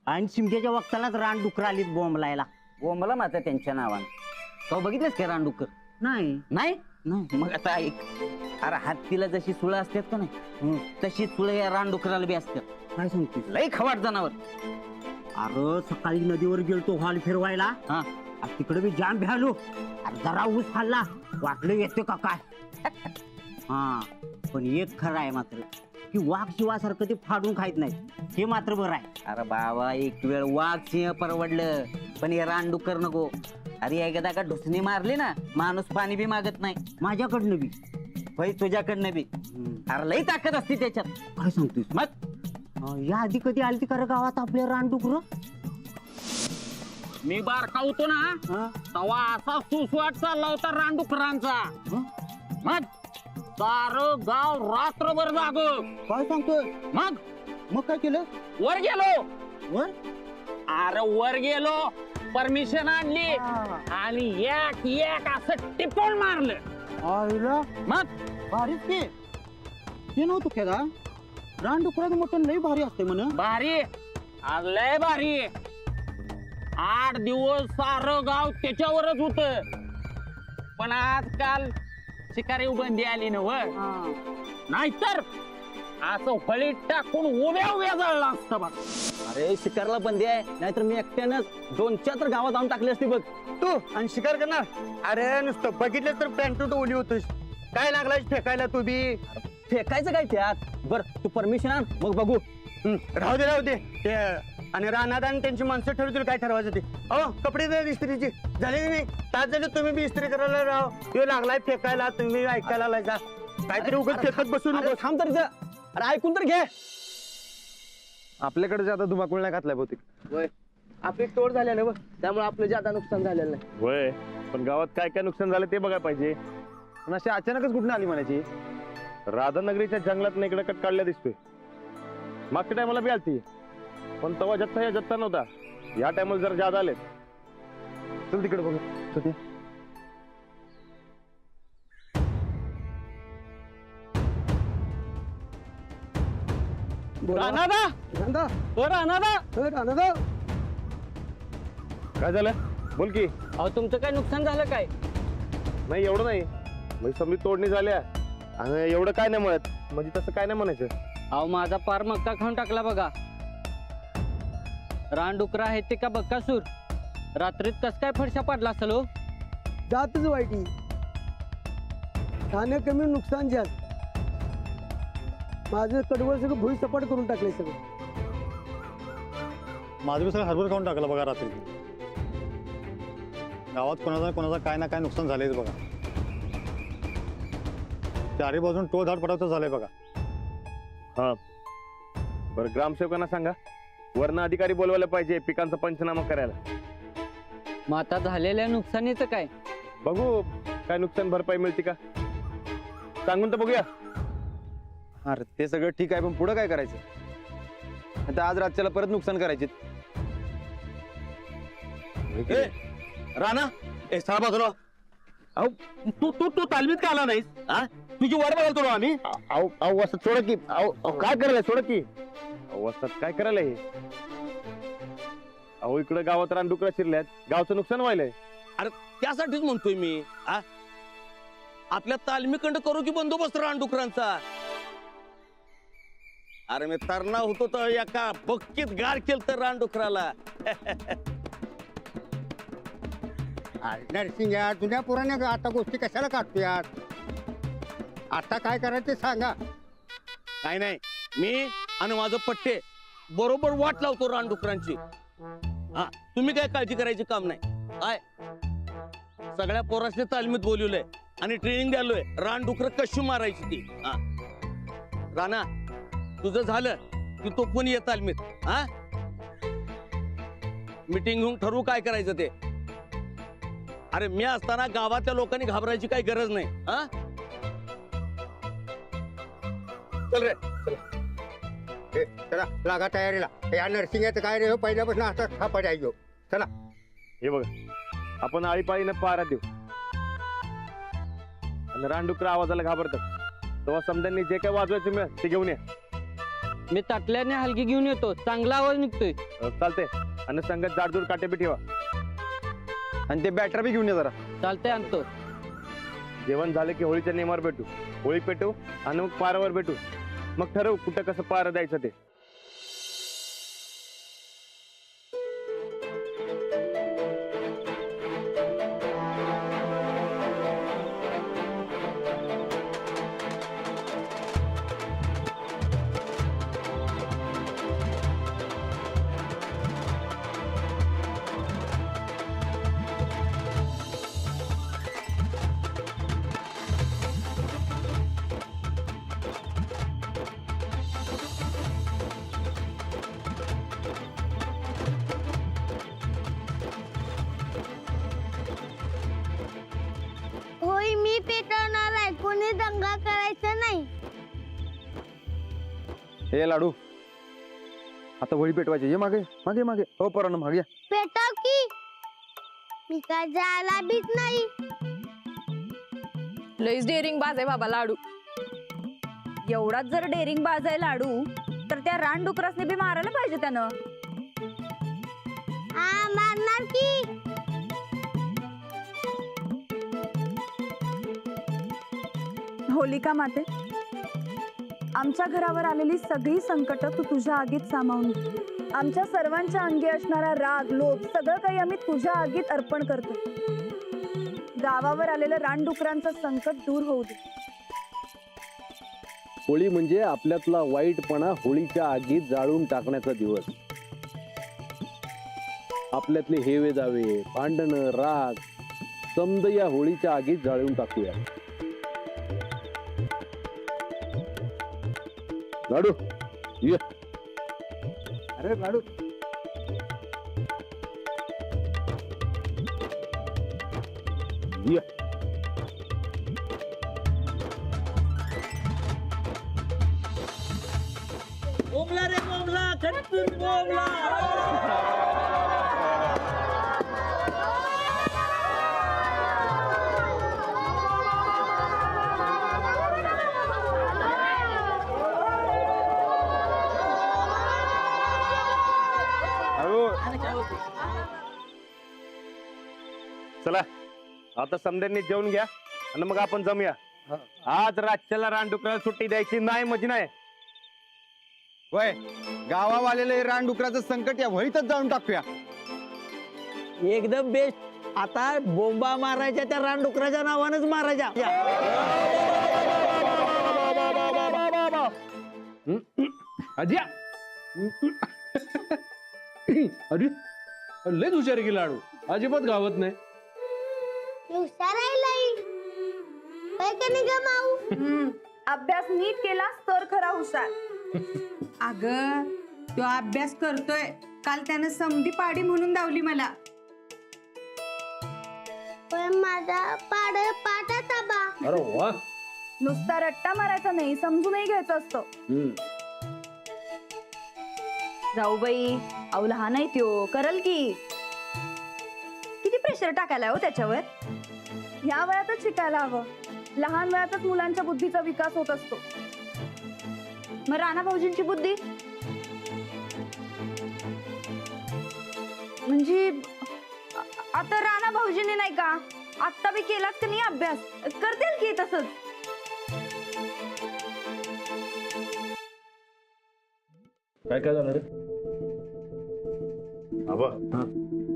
आणि शिमग्याच्या वक्तालाच रानडुकर आलीत बोंबलायला. बोंबला माता त्यांच्या नावानं. तो बघितलंस का रानडुक्कर? नाही नाही मग आता ऐक. अरे हत्तीला जशी सुळं असतात का नाही तशी सुळं या रानडुकराला बी असतात. काय सांगतोस? लई खवाट जनावर. अरे सकाळी नदीवर गेलतो हॉल फिरवायला. हा तिकडे मी जाम भ्यालो. अरे जरा ऊस खाल्ला वाटलं येते का काय. हा पण एक खरं आहे मात्र की वाघ शिवासारखं ते फाडून खायत नाही, हे मात्र बरं आहे. अरे बाबा एक वेळ वाघ सिंह परवडलं पण हे रानडुक्कर नको. अरे एकदा का ढुसणी मारली ना माणूस पाणी बी मागत नाही. माझ्याकडनं बी भाई तुझ्याकडनं बी. अरे लई ताकद असते त्याच्यात. काय सांगतोस? मग या आधी कधी आलती का रे गावात आपल्या रानडुकर? मी बारका होतो ना तेव्हा असा सुसवाट चालला होता रानडुकरांचा. मग सारं गाव रात्रभर जाग. काय सांगतोय? मग काय केलं? वर गेलो. वर अरे वर गेलो, परमिशन आणली आणि एक एक असं टिपून मारलं. आईला मग भारीच ते. ते नव्हतं का गा? रानडुकराचं मटण लई भारी असते म्हण. भारी, आज लय भारी. 8 दिवस सारं गाव त्याच्यावरच होत. पण आजकाल शिकारी बंदी आली ना वर. नाहीतर असं फळीत टाकून उभ्या उभ्या जळलं असतं बघ. अरे शिकारला बंदी आहे नाहीतर मी एकट्यानंच 2-4 तर गावात जाऊन टाकली असती बघ. तू आणि शिकार करणार? अरे नुसतं बघितलं तर पॅन्ट तो ओली होतोस. काय लागलाय फेकायला तू बी? फेकायचं काय त्यात? बर तू परमिशन आण मग बघू. राहू दे ते. आणि रानात आणि त्यांची माणसं ठरवतील काय ठरवायचं ते. अहो कपडे दे इस्त्रीची झाले की नाही? तास झाले तुम्ही बी इस्त्री करायला राव. तो लागलाय फेकायला तुम्ही ऐकायला लागलाय जा. काहीतरी उगाच फेकत बसू नको. थांब तर जा. अरे ऐकून तर घे. आपल्याकडे आता धुमाकूळ नाही घातलाय बहुतेक. आपली तोड झाल्या ना त्यामुळे आपलं जादा नुकसान झालेलं नाही. होय पण गावात काय काय नुकसान झालं ते बघायला पाहिजे. पण अशी अचानकच कुठून आली म्हणायची? राधानगरीच्या जंगलात इकडे कट काढल्या दिसतोय. मागच्या टायमाला बी आलती पण तेव्हा जत्था या जत्था नव्हता. या टायमाला जर जादा आलेत. चल तिकडे बघ. काय झालं बोल की. अहो तुमचं काय नुकसान झालं काय? नाही एवढं नाही म्हणजे समजी तोडणी झाल्या आणि एवढं काय नाही म्हणत. म्हणजे तसं काय नाही म्हणायचं. अहो माझा पार मक्का खाऊन टाकला बघा. रानडुकरा आहेत ते का बक्कासूर? रात्रीत कस काय फडशा पडला असेल हो? जातच वाईटी. खाणं कमी नुकसान जास्त. माझं कडवळ सगळं भुई सपाट करून टाकलंय सगळं. माझं सगळं हरभर खाऊन टाकलं बघा रात्री. गावात कोणाचा काय ना काय नुकसान झालंयच बघा. चारी बाजून टोळधाड पडायचं झालंय बघा. हा बरं ग्रामसेवकांना सांगा वर्ण अधिकारी बोलवायला पाहिजे पिकांचा पंचनामा करायला. मग आता झालेल्या नुकसानीचं काय? बघू काय नुकसान भरपाई मिळते का सांगून तर बघूया. अरे ते सगळं ठीक आहे पण पुढं काय करायचं? आता आज रातच्याला परत नुकसान करायचे. राणा ए सहा बाजूला. अहो तू तालमीत का आला नाहीस? तुझी वाट बघायला तो आम्ही. अहो असं सोड की. अहो काय करायला सोड की. अहो असं काय करायला हे? अहो इकडे गावात रानडुकरा शिरल्यात गावचं नुकसान व्हायलंय. अरे त्यासाठीच म्हणतोय मी. आपल्या तालमीकडं करू की बंदोबस्त रानडुकरांचा. अरे मी तरणा होतो तर एका बक्कीत गार केलं तर रानडुकराला. नरसिंग यार जुन्या पुराण्या आता गोष्टी कशाला काढतो यार? आता काय करायचं ते सांगा. नाही मी आणि माझं पट्टे बरोबर वाट लावतो रानडुकरांची. हा तुम्ही काय काळजी करायची काम नाही. काय सगळ्या पोरासने तालमीत बोलवलंय आणि ट्रेनिंग द्यालोय रानडुकर कशी मारायची ती. राणा तुझं झालं की तो कोणी ये तालमीत. मीटिंग घेऊन ठरवू काय करायचं ते. अरे मी असताना गावातल्या लोकांनी घाबरायची काही गरज नाही. चल रे चला लागा तयारीला. या नरसिंगाचं काय रे पहिल्यापासून आता थापा जायचो. चला हे बघा आपण आळीपाळीनं पारा देऊ आणि रानडुकरा आवाजाला घाबरतात तेव्हा समजांनी जे काय वाजवायचं मिळेल ते घेऊन या. मी ताटल्याने हलकी घेऊन येतो, चांगला आवाज निघतोय. चालते. आणि संगत जाडजूड काटे बी ठेवा. आणि ते बॅटर बी घेऊन ये जरा. चालतंय, आणतो. जेवण झालं की होळीच्या नेमावर भेटू, होळी पेटू आणि मग पारावर भेटू. मग ठरवू कुठं कसं पार द्यायचं ते. होय, मी पेटवणार आहे, कोणी दंगा करायचा नाही. हे लाडू आता होळी पेटवायची. ये मागे मागे मागे. हो पोरांनो मागे या. पेटव की, मी काय जायला भीत नाही. लईच डेअरिंग बाज आहे बाबा लाडू. एवढाच जर डेअरिंग बाज आहे लाडू तर त्या रानडुकरासने बी मारायला पाहिजे त्यानं. हा, मारणार की. होलिका माते, आमच्या घरावर आलेली सगळी संकट तू तुझ्या आगीत सामावून घे. आमच्या सर्वांच्या अंगी असणारा राग लोभ सगळं काही आम्ही तुझ्या आगीत अर्पण करतो. गावावर आलेलं रानडुकरांचं संकट दूर होऊ दे. होळी म्हणजे आपल्यातला वाईटपणा होळीच्या आगीत जाळून टाकण्याचा दिवस. आपल्यातले हेवे दावे, भांडणं, राग समद या होळीच्या आगीत जाळून टाकूया. लाडू ये. अरे लाडू ये. बोंबला रे बोंबला, खटून बोंबला. चला आता समद्यांनी जेवून घ्या आणि मग आपण जमूया. आज रातच्याला रानडुकराला सुट्टी द्यायची नाही म्हणजे नाही. वय गावावर आलेलं रानडुकराचं संकट या होळीतच जाळून टाकूया. एकदम बेस्ट. आता बोंबा मारायच्या त्या रानडुकराच्या नावानच मारायच्या. आज्या अरे लय हुशार की लाडू, अजिबात गावत नाही. हुशार आहे लई. काय का नाही ग माऊ? अभ्यास नीट केलास तर खरा हुशार. अग तो अभ्यास करतोय. काल त्यानं समधी पाडी म्हणून दावली मला. पण माझा पाठात आबा. अरे वा. नुसता रट्टा मारायचा नाही, समजूनही घ्यायचं असतं. जाऊ बाई, अहो लहान आहे त्यो, करल की. किती प्रेशर टाकायला हो त्याच्यावर. या वयातच शिकायला हवं. लहान वयातच मुलांच्या बुद्धीचा विकास होत असतो. मग राणा भाऊजींची बुद्धी म्हणजे आता राणा भाऊजींनी नाही का आता बी केलात का नाही अभ्यास, करतील की तसंच. काय काय झालं रे? आबा,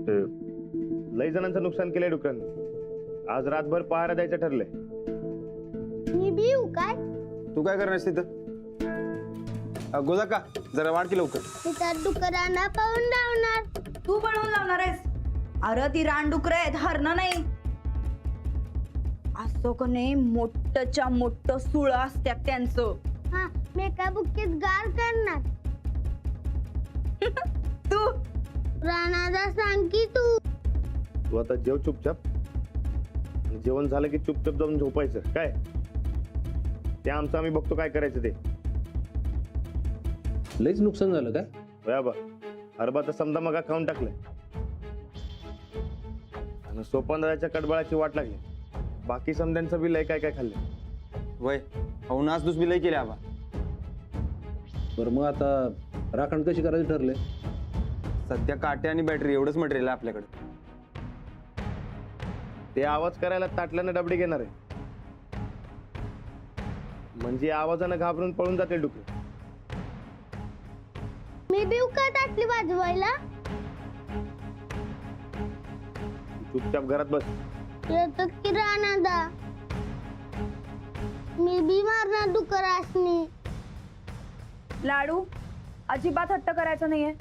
ते लई जणांचं नुकसान केलंय डुकरांनी. आज रातभर पहारा द्यायचं ठरलंय. मी बी येऊ काय? तू काय करणार तिथं? गोदा का जरा वाढ की लवकर. तिथं डुकरांना पाहून लावणार. तू बनवून लावणार आहेस? अरे ती रानडुकर आहेत, हरणं नाही. असं का नाही मोठच्या मोठं सुळ असत्यात त्यांचं. हा, मी एका बुक्कीत गार करणार. तू राणाला सांग की तू. तू आता जेव चुपचाप. जेवण झालं की चुपचाप जाऊन झोपायचं काय. ते आमचं आम्ही बघतो काय करायचं ते. लयच नुकसान झालं काय? बा हरबा तर समजा मग खाऊन टाकलंय आणि सोपानदाच्या कडबळाची वाट लागली. बाकी समद्यांचं बी लय काय काय खाल्लंय. वय हो नाच दुस बी लय केले आबा. बरं मग आता राखण कशी करायची ठरले? सध्या काटे आणि बॅटरी एवढंच मटेरियल आहे आपल्याकडे. ते आवाज करायला ताटल्यानं डबडे घेणार आहे, म्हणजे आवाजानं घाबरून पळून जाते डुकरे. मी बिव का ताटली वाजवायला? चुपचाप घरात बस. येतात की रानादा, मी बी मारणार डुकर असणी. लाडू अजिबात हट्ट करायचा नाहीये.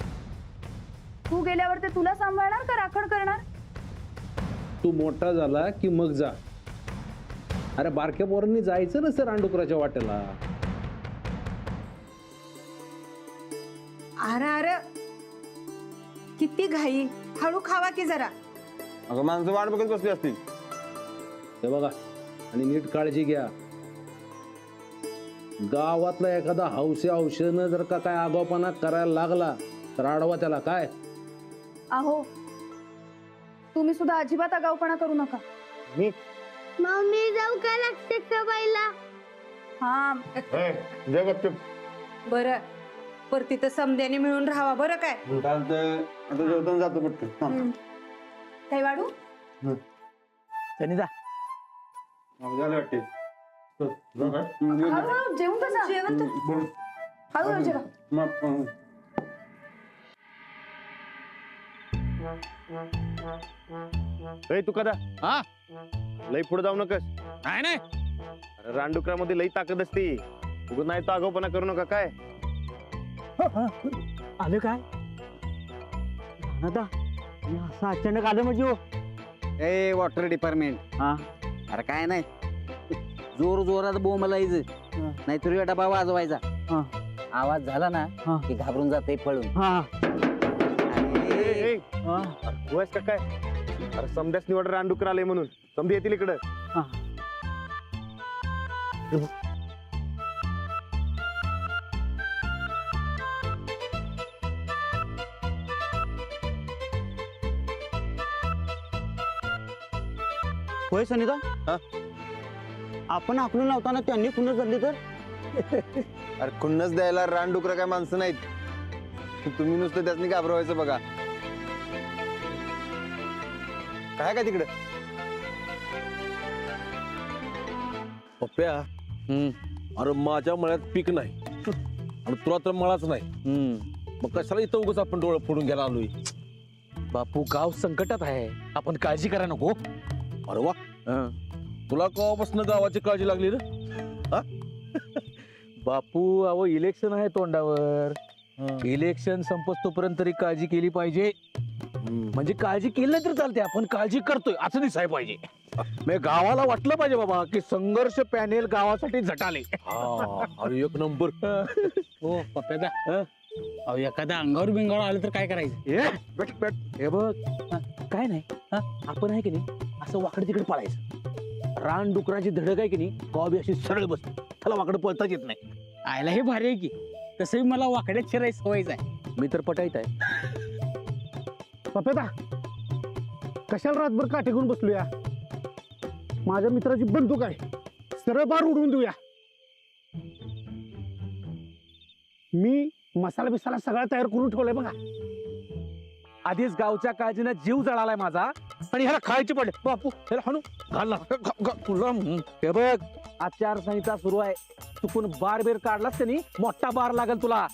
तू गेल्यावर ते तुला सांभाळणार का राखण करणार? तू मोठा झाला की मग जा. अरे बारक्या पोरांनी जायचं नसतं रानडुकराच्या वाटेला. अरे अरे किती घाई, हळू खावा की जरा. अगं माणसं वाट बघत बसली असतील. हे बघा, आणि नीट काळजी घ्या. गावातला एखादा हौसे औषधनं जर का काय आगाऊपणा करायला लागला तर अडवा त्याला. काय अहो तुम्ही सुद्धा अजिबात आगाऊपणा करू नका. मम्मी जाऊ का लागते का बाईला? हा बरं परती तर समद्याने मिळून राहावा. बरं काय आता जेवताना जातो पटकन. काही वाढू? सनी जा. झालं वाटते. हळूहळू जेवून तर जा. जेवण तर हळूहळू जेवा. तू कदा हा लई पुढे जाऊ नकस. नाही नाही, अरे रानडुकरामध्ये लई ताकद असते. उगं नाही तर आगाऊपणा करू नका. काय आलं काय दादा? असं अचानक आलं म्हणजे हो? ए वॉटर डिपार्टमेंट. हा अरे काय नाही, जोर जोरात बोंबलायचं, नाहीतर डबा वाजवायचा. हा. आवाज झाला ना हा. की घाबरून जाते पळून. हा आणि वयस का काय? अरे समध्याच निवड रानडुकर आले म्हणून समधी येतील इकडं. होय सनिता, हा? आपण आखलून लावताना त्यांनी खुन्नस धरली तर? अरे खुन्नस द्यायला रानडुकर काय माणसं नाहीत. तुम्ही नुसतं त्यासनी घाबरवायचं बघा. काय काय तिकडे? पप्प्या, अरे माझ्या मळ्यात पीक नाही आणि तुला तर मळाच नाही. मग कशाला इथं उगाच आपण डोळं फोडून घ्यायला आलोय? बापू गाव संकटात आहे, आपण काळजी करा नको. अरे वा, तुला केव्हापासून गावाची काळजी लागली रे? बापू अहो इलेक्शन आहे तोंडावर. इलेक्शन संपस्तोपर्यंत तरी काळजी केली पाहिजे. म्हणजे काळजी केली नाही तर चालते, आपण काळजी करतोय असं दिसाय पाहिजे. म्हणजे गावाला वाटलं पाहिजे बाबा की संघर्ष पॅनेल गावासाठी झटाले. अरे एक नंबर. हो पप्प्याचा अहो एखाद्या अंगावर बिंगावर आलं तर काय करायचं? हे बघ काय नाही, आपण आहे की नाही असं वाकडे तिकडे पळायचं. रान डुकराची धडक आहे की नाही गावी अशी सरळ बसते, त्याला वाकडं पळताच येत नाही. आयला हे भारी आहे की, तसंही मला वाकड्यात शिरायची सवयच आहे. मी तर पटायत आहे. पपेदा कशाला रातभर काठी घेऊन बसलूया? माझ्या मित्राची बंदूक आहे, सरळ बार उडवून देऊया. मी मसाला बिसाला सगळा तयार करून ठेवलाय बघा. आधीच गावच्या काळजीनं जीव जळालाय माझा आणि ह्याला खायचे पडले. बापू ह्याला हाणू घालला तुला. हे बघ आचारसंहिता सुरू आहे, चुकून बार बेर काढलास त्यांनी मोठा बार लागेल तुला.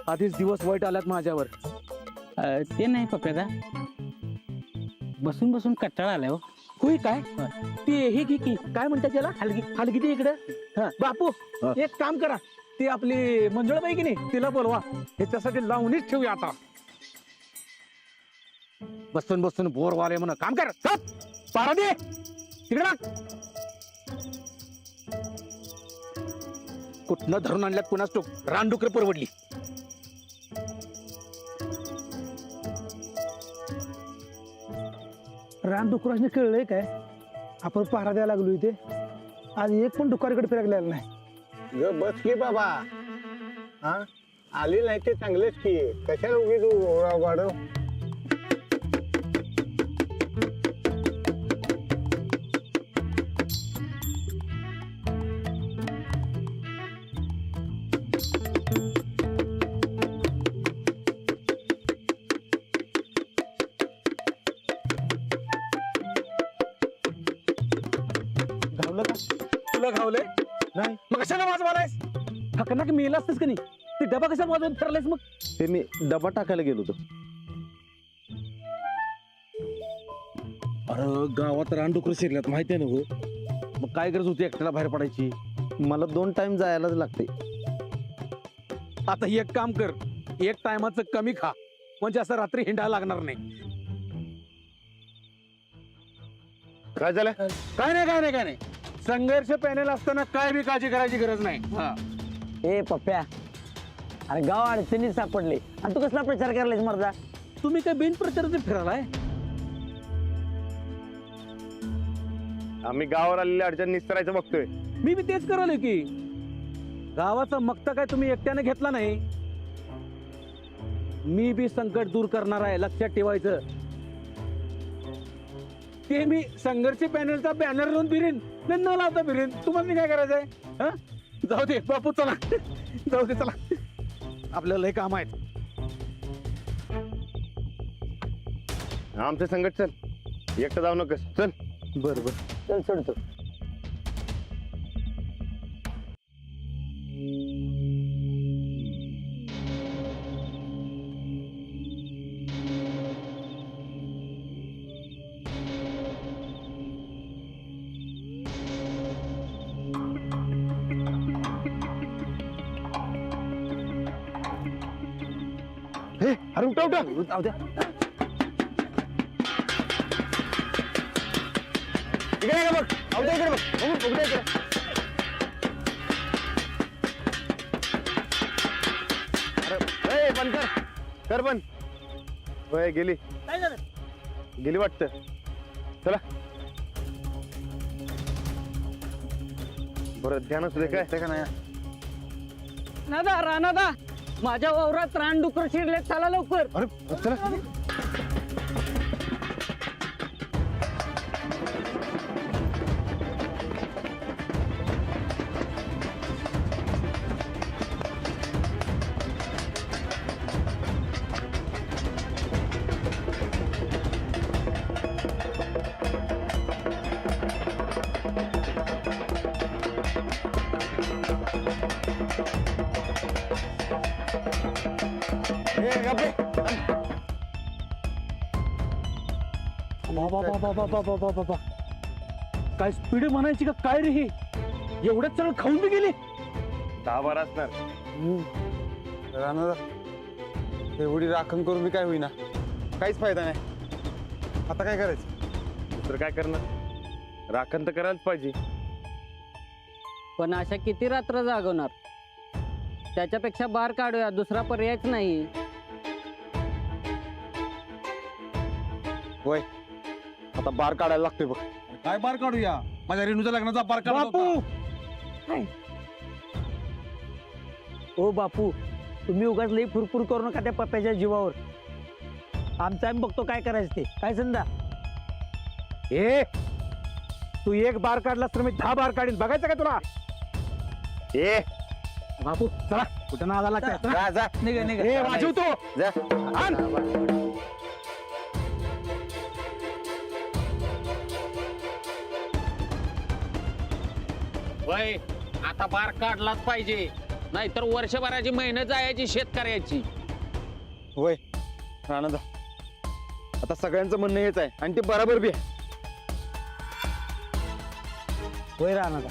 आधीच दिवस वाईट आल्यात माझ्यावर. ते नाही पप्प्यादा, बसून बसून कंटाळा आलाय हो. होय काय? ते हे घे की काय म्हणतात त्याला, हलगी हलगी ते इकडं. बापू एक काम करा, ती आपली मंजुळाबाई की नाही तिला बोलवा, ह्याच्यासाठी लावणीच ठेवूया आता. बसून बसून बोर वाले म्हणून काम कर. पारा दे तिकडं. कुठनं धरून आणल्यात कुणाच टोक, रानडुकर परवडली. रान डुकराने कळलंय काय आपण पहारा द्यायला लागलो इथे? आज एक पण डुकराकडे फिरकलेला नाही. बस की बाबा, हा आली नाही ते चांगलेच की, कशाला उगी तू वाढव. तुला घावलंय नाही मग कशाला वाजवालायस हकनाक मेला असतेस का नाही ते डबा कशा वाजवून ठरलायस मग ते मी डबा टाकायला गेलो होतो. अरे गावात रानडुकर शिरल्यात माहिती आहे ना हो. मग काय गरज होती एकट्याला बाहेर पडायची. मला 2 टाइम जायलाच लागते. आता एक काम कर एक टायमाचं कमी खा म्हणजे असं रात्री हिंडायला लागणार नाही. काय झालं? काय नाही संघर्ष पॅनल असताना काय बी काळजी करायची गरज नाही. हा ए पप्प्या अरे गाव अडचणीत सापडले आणि तू कसला प्रचार करायला मर्दा. तुम्ही काय बिन प्रचाराचे फिरालाय. आम्ही गावावर आलेल्या अडचण निस्तरायचं बघतोय. मी बी तेच करायला की गावाचा मक्ता काय तुम्ही एकट्याने घेतला नाही. मी बी संकट दूर करणार आहे लक्षात ठेवायचं. ते मी संघर्ष पॅनलचा बॅनर लावून फिरेन न लावता फिरेन. तुम्हाला काय करायचंय. हा जाऊ दे बापू चला जाऊ दे चला आपल्याला लय काम आहेत. आमचं संकट चल एकटं जाऊ नकस चल. बर चल सोडतो. अरे उठा द्या इकडे बघ. इकडे बघ. इकडे अरे बंद कर बंद. होय गेली गेली वाटत. चला बरं ध्यान असू दे. काय का नाही नादा रानादा माझ्या वावरात रानडुकर शिरले चला लवकर. अरे चला बाबा काय स्पीड म्हणायची का काय रे ही एवढ्याच सगळं खाऊन बी गेली. 10-12 असणार. राहणार एवढी राखण करून मी काय होईना काहीच फायदा नाही. आता काय करायचं. दुसरं काय करणार. राखण तर करायलाच पाहिजे. पण अशा किती रात्र जागवणार. त्याच्यापेक्षा बार काढूया दुसरा पर्यायच नाही. होय आता बार काढायला लागतोय बघ. काय बार काढूया माझ्या रेणूच्या लग्नाचा बार काढू. ओ बापू तुम्ही उगाच लई फुरफुर करू नका त्या पप्प्याच्या जीवावर. आमचा आम्ही बघतो काय करायचं ते. काय संधा ए तू एक बार काढलास तर मी 10 बार काढीन. बघायचं का तुला. ए बापू चला कुठं नादा लागतात. जा जा ए वाजवतो जा. वय आता बार काढलाच पाहिजे नाहीतर वर्षभराची मेहनत जायची शेतकऱ्याची. होय राणा आता सगळ्यांचं म्हणणं हेच आहे आणि ते बरोबर बी आहे. होय राहणार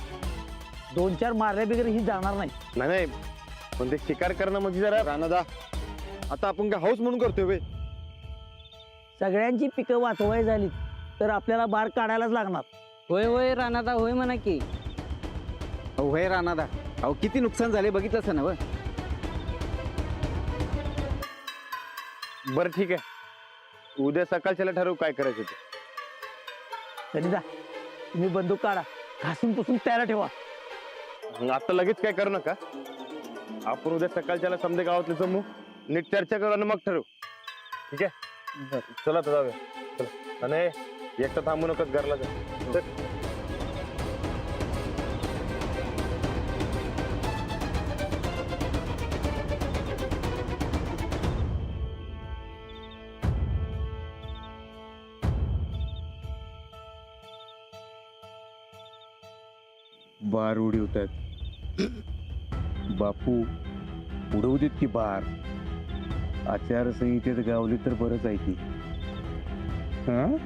2-4 मारल्या बिगर ही जाणार नाही. नाही पण ते शिकार करणं म्हणजे जरा राणादा आता आपण काय हाऊस म्हणून करतोय बे. सगळ्यांची पिकं वाचवाय झाली तर आपल्याला बार काढायलाच लागणार. होय होय रानादा होय म्हणा की. होय राणादा अहो किती नुकसान झाले बघितलंस ना. बरं ठीक आहे. उद्या सकाळच्याला ठरवू काय करायचं ते. तरी तुम्ही बंदूक काढा घासून पुसून तयार ठेवा. आता लगेच काय करू नका. आपण उद्या सकाळच्याला समजे गावातले जमू नीट चर्चा करू आणि मग ठरवू. ठीक आहे चला तर जाऊया. चला आणि एकटा थांबू नकोस घरला जा. बार उडवतात. बापू उडवू देत की बार. आचारसंहितेत गावली तर बरंच आहे की. हा